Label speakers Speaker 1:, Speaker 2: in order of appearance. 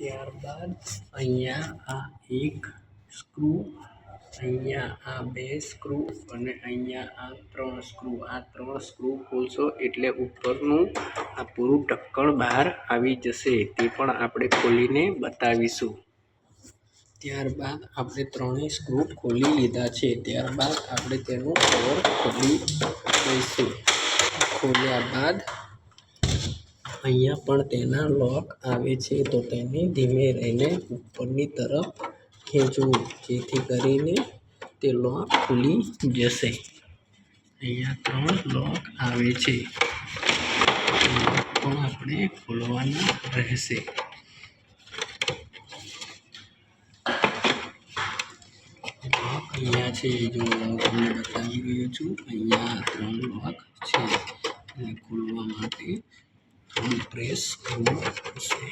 Speaker 1: ત્યારબાદ અહીંયા આ એક સ્ક્રૂ, અહીંયા આ 2 સ્ક્રૂ અને અહીંયા આ 3 સ્ક્રૂ. આ 3 સ્ક્રૂ ખોલશો એટલે ઉપરનું આ પૂરું ઢક્કણ બહાર આવી જશે. તે પણ આપણે ખોલીને બતાવીશું. ત્યારબાદ આપણે 3 સ્ક્રૂ ખોલી લીધા છે. ત્યારબાદ આપણે તેનું કવર ખોલી દઈશું. ખોલ્યા બાદ અહીંયા પણ તેના લોક આવે છે, તો તેને ધીમે રહીને ઉપરની તરફ ખેંચવું, જેથી કરીને તે લોક ખુલી જશે. અહીંયા 3 લોક આવે છે, લોક પણ આપણે ખોલવાના રહેશે. લોક અહીંયા છે, જો હું તમને બતાવી રહ્યો છું. અહીંયા 3 લોક છે અને ખોલવા માટે થોડું પ્રેસ કરવું પડશે.